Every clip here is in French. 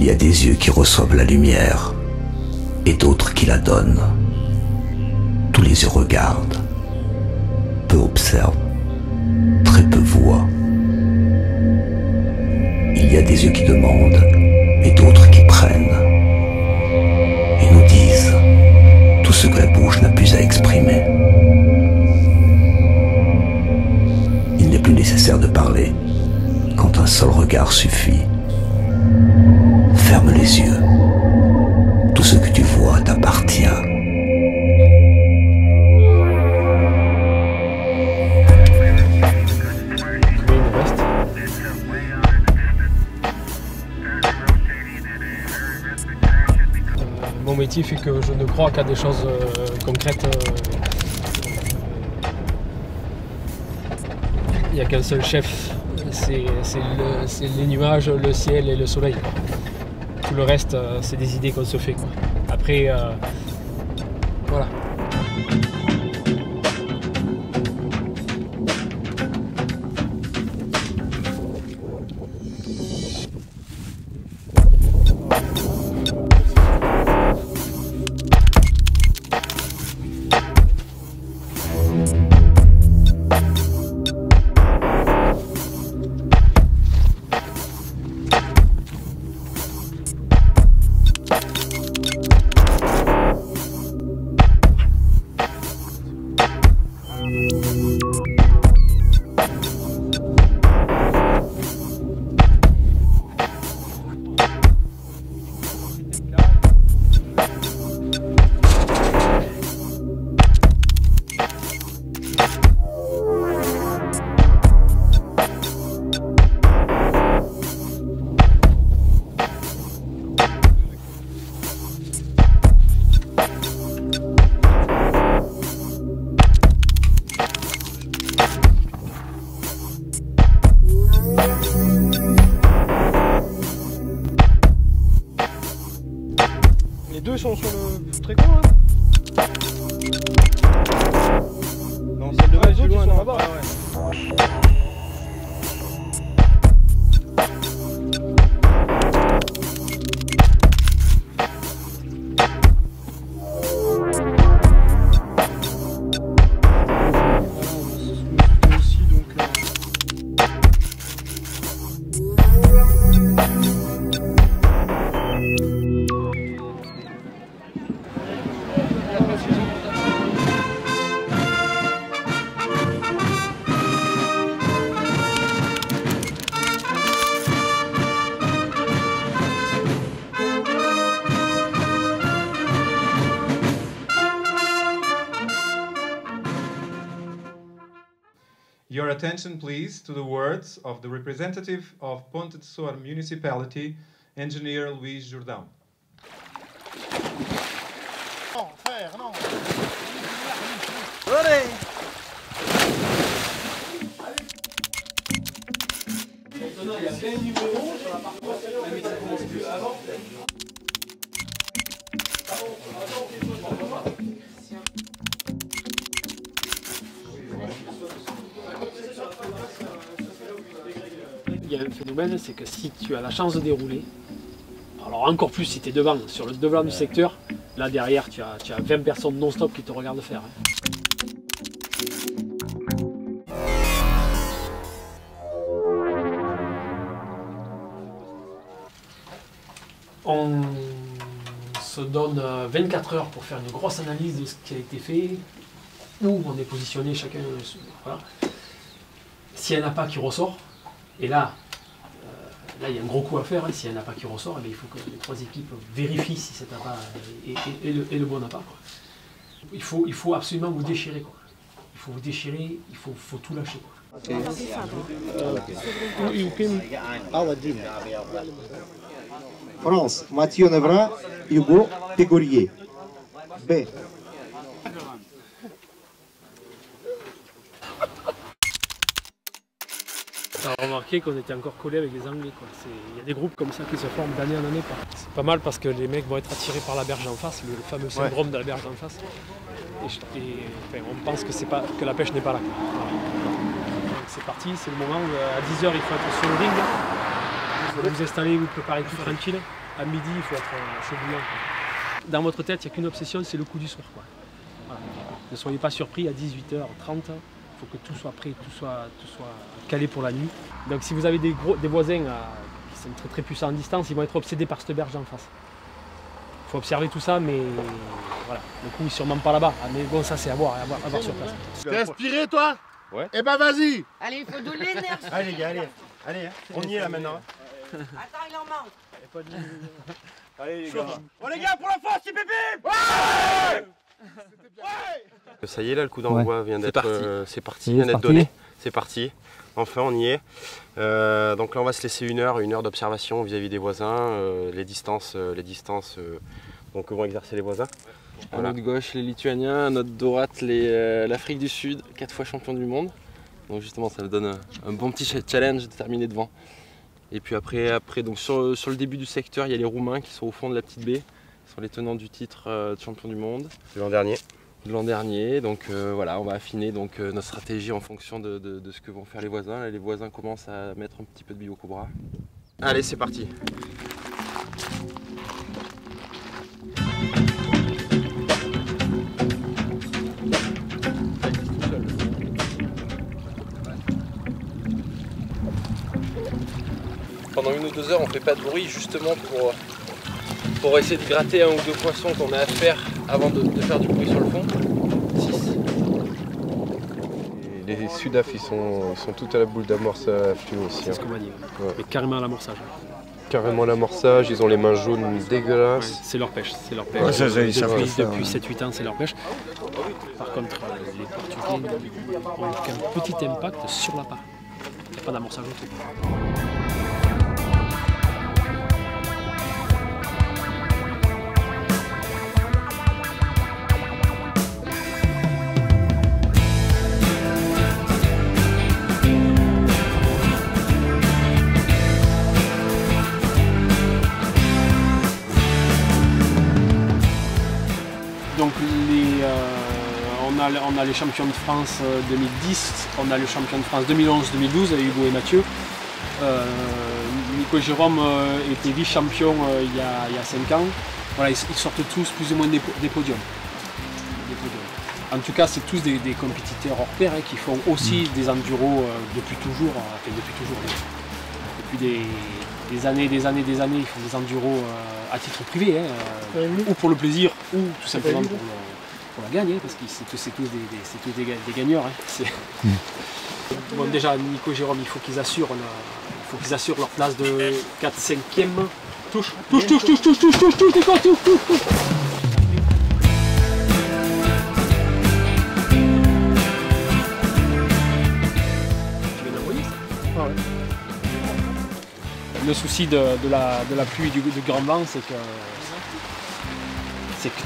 Il y a des yeux qui reçoivent la lumière et d'autres qui la donnent. Tous les yeux regardent, peu observent, très peu voient. Il y a des yeux qui demandent et d'autres qui prennent et nous disent tout ce que la bouche n'a plus à exprimer. Il n'est plus nécessaire de parler quand un seul regard suffit. Ferme les yeux. Tout ce que tu vois t'appartient. Mon métier fait que je ne crois qu'à des choses concrètes. Il n'y a qu'un seul chef, c'est les nuages, le ciel et le soleil. Tout le reste, c'est des idées qu'on se fait, quoi. Après, voilà. Les deux sont sur le tréco là. Non, celle de bas, les autres loin, ils sont non. là-bas. Your attention, please, to the words of the representative of Ponte de Soar Municipality, Engineer Luís Jordão. Non, frère, non. Allez. Il y a plein de numéros sur la partie, mais ça commence plus avant. Il y a un phénomène, c'est que si tu as la chance de dérouler, alors encore plus si tu es devant, sur le devant du secteur, là derrière tu as 20 personnes non-stop qui te regardent faire. On se donne 24 heures pour faire une grosse analyse de ce qui a été fait, où on est positionné chacun. Voilà. S'il n'y en a pas qui ressort, et là, il y a un gros coup à faire, hein. S'il n'y en a pas qui ressort, eh bien, il faut que les trois équipes vérifient si cet appât est le bon appât. Il faut absolument vous déchirer, quoi. Il faut vous déchirer, il faut tout lâcher, quoi. France, Mathieu Nevra, Hugo Pégourier. B. On a remarqué qu'on était encore collés avec les Anglais, quoi. Il y a des groupes comme ça qui se forment d'année en année, quoi. C'est pas mal parce que les mecs vont être attirés par la berge en face, le fameux syndrome de la berge en face. Et on pense que la pêche n'est pas là. Voilà. Donc c'est parti, c'est le moment où à 10 h il faut être sur le ring. Vous vous installez, vous préparez tout tranquille. à midi, il faut être chaud bouillant. Dans votre tête, il n'y a qu'une obsession, c'est le coup du soir, quoi. Voilà. Ne soyez pas surpris, à 18h30, il faut que tout soit prêt, tout soit calé pour la nuit. Donc si vous avez des voisins qui sont très puissants en distance, ils vont être obsédés par cette berge en face. Il faut observer tout ça, mais voilà, le coup il est sûrement pas là-bas. Mais bon, ça c'est à voir sur place. T'es inspiré, toi? Ouais. Eh ben, vas-y! Allez, il faut de l'énergie. Allez les gars, allez, on y est là maintenant. Attends, il en manque. Allez les gars. Oh les gars, pour la France, c'est bébé! Ça y est là, le coup d'envoi vient d'être c'est parti, vient c'est d'être parti. donné. C'est parti. Enfin on y est. Donc là on va se laisser une heure d'observation vis-à-vis des voisins, les distances donc vont exercer les voisins. À notre gauche les Lituaniens, à notre droite l'Afrique du Sud, 4 fois champion du monde. Donc justement ça nous donne un bon petit challenge de terminer devant. Et puis après donc sur le début du secteur il y a les Roumains qui sont au fond de la petite baie, qui sont les tenants du titre de champion du monde. L'an dernier, donc voilà, on va affiner donc, notre stratégie en fonction de ce que vont faire les voisins. Là, les voisins commencent à mettre un petit peu de Biocobra. Allez, c'est parti. Pendant 1 ou 2 heures, on fait pas de bruit justement pour essayer de gratter 1 ou 2 poissons qu'on a à faire avant de faire du bruit sur le fond. 6. Les Sudaf, ils sont tout à la boule d'amorçage aussi. C'est ce qu'on va dire. Ouais. Mais carrément à l'amorçage. Carrément l'amorçage, ils ont les mains jaunes dégueulasses. Ouais, c'est leur pêche, c'est leur pêche. Ouais, ça, ils savent le faire, Depuis ouais. 7-8 ans, c'est leur pêche. Par contre, les Portugais ont qu'un petit impact sur la part. Il n'y a pas d'amorçage autour. Donc on a les champions de France 2010, on a le champion de France 2011-2012 avec Hugo et Mathieu. Nico et Jérôme étaient vice-champions il y a 5 ans. Voilà, ils sortent tous plus ou moins des podiums. En tout cas, c'est tous des compétiteurs hors pair qui font aussi des enduros depuis toujours. Depuis des années, ils font des enduros à titre privé, ou pour le plaisir, ou tout simplement pour la gagne, parce que c'est tous des gagneurs. Bon, déjà, Nico et Jérôme, il faut qu'ils assurent leur place de 4-5e. Touche, Nico, touche. Le souci de la pluie et du grand vent, c'est que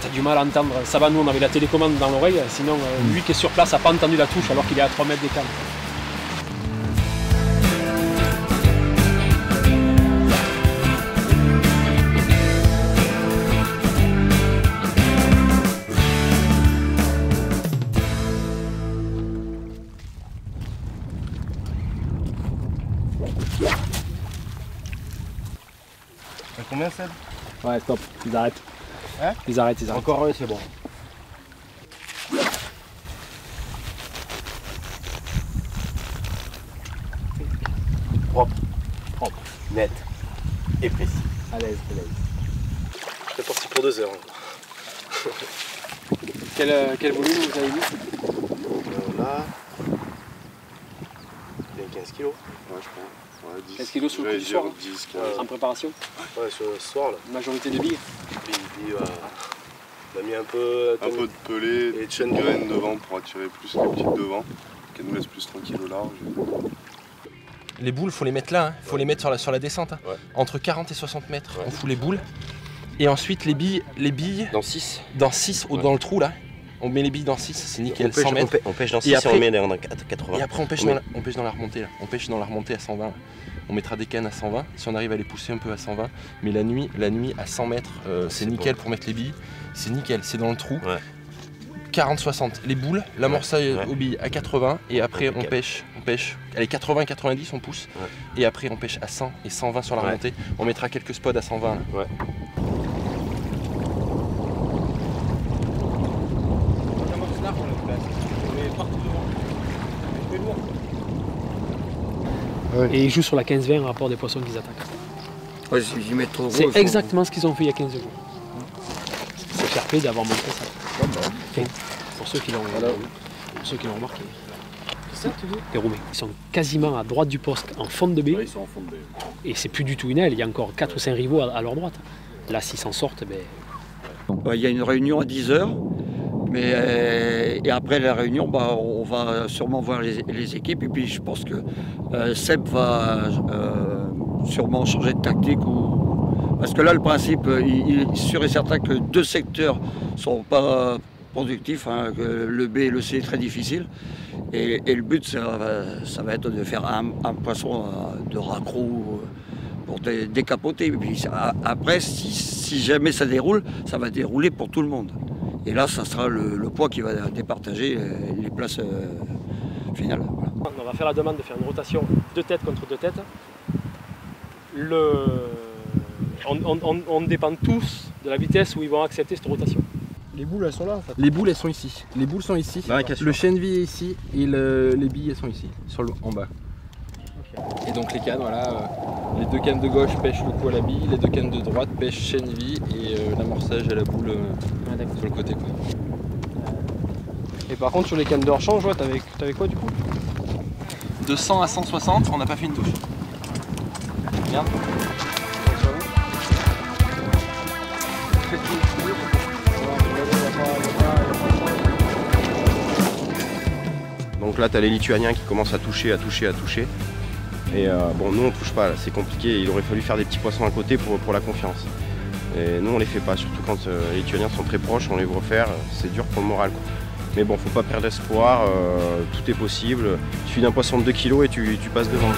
tu as du mal à entendre. Ça va, nous on avait la télécommande dans l'oreille, sinon lui qui est sur place n'a pas entendu la touche alors qu'il est à 3 mètres des cannes. Combien Seb? Ouais, stop, ils arrêtent. Hein? Ils arrêtent. Encore un, c'est bon. Propre, net et précis. À l'aise. C'est parti pour 2 heures. Quel volume vous avez mis? Là, il y a 15 kilos. Ouais, je crois. Ouais, 10. 15 kilos sur le coup du soir, 10, 15. en préparation. Ouais, sur ce soir là. Majorité de billes. Puis, on a mis un peu Un peu de pelée, Et de de chaîne graines devant pour attirer plus les petites devant, qu'elles nous laissent plus tranquille au large. Les boules, faut les mettre là, faut les mettre sur la descente. Ouais. Entre 40 et 60 mètres, on fout les boules. Et ensuite les billes dans 6. dans 6 ou dans le trou là. On met les billes dans 6, c'est nickel, 100 mètres. On pêche dans 6 Et et, après- on met dans 80. Et après on pêche dans la remontée là. On pêche dans la remontée à 120. On mettra des cannes à 120, si on arrive à les pousser un peu à 120. Mais la nuit à 100 mètres, c'est nickel bon. pour mettre les billes. C'est nickel, c'est dans le trou. Ouais. 40-60. Les boules, l'amorçage aux billes à 80 et après on pêche. Allez, 80-90 on pousse et après on pêche à 100 et 120 sur la remontée. On mettra quelques spots à 120 là. Et ils jouent sur la 15-20 en rapport des poissons qu'ils attaquent. Ouais, j'y mets trop gros. C'est exactement ce qu'ils ont fait il y a 15 jours. C'est fair play d'avoir montré ça. Enfin, pour ceux qui l'ont remarqué. C'est ça, tu dis ? Les Roumains. Ils sont quasiment à droite du poste, en fond de baie. Ouais, ils sont en fond de baie. Et c'est plus du tout une aile, il y a encore 4 ou 5 rivaux à leur droite. Là, s'ils s'en sortent, ben... Il y a une réunion à 10 h. Et après la réunion, on va sûrement voir les équipes. Et puis je pense que Seb va sûrement changer de tactique. Parce que là, le principe, il est sûr et certain que 2 secteurs ne sont pas productifs. Hein, que le B et le C est très difficile. Et le but, ça va être de faire un poisson de raccro pour décapoter. Et puis après, si jamais ça déroule, ça va dérouler pour tout le monde. Et là, ça sera le poids qui va départager les places finales. Voilà. On va faire la demande de faire une rotation 2 têtes contre 2 têtes. On dépend tous de la vitesse où ils vont accepter cette rotation. Les boules, elles sont là en fait. Les boules, elles sont ici. Les boules sont ici. Le chêne vie est ici et les billes, elles sont ici, en bas. Okay. Et donc les cannes, voilà. Les 2 cannes de gauche pêchent le coup à la bille, les 2 cannes de droite pêchent chêne vie et l'amorçage à la boule sur le côté. Quoi. Et par contre, sur les cannes de rechange, t'avais quoi du coup? De 100 à 160, on n'a pas fait une touche. Merde. Donc là, tu as les Lituaniens qui commencent à toucher. Et bon, nous on touche pas, c'est compliqué, il aurait fallu faire des petits poissons à côté pour la confiance. Et nous on les fait pas, surtout quand les Lituaniens sont très proches, on les voit faire, c'est dur pour le moral, quoi. Mais bon, faut pas perdre espoir, tout est possible, il suffit d'un poisson de 2 kg et tu passes devant.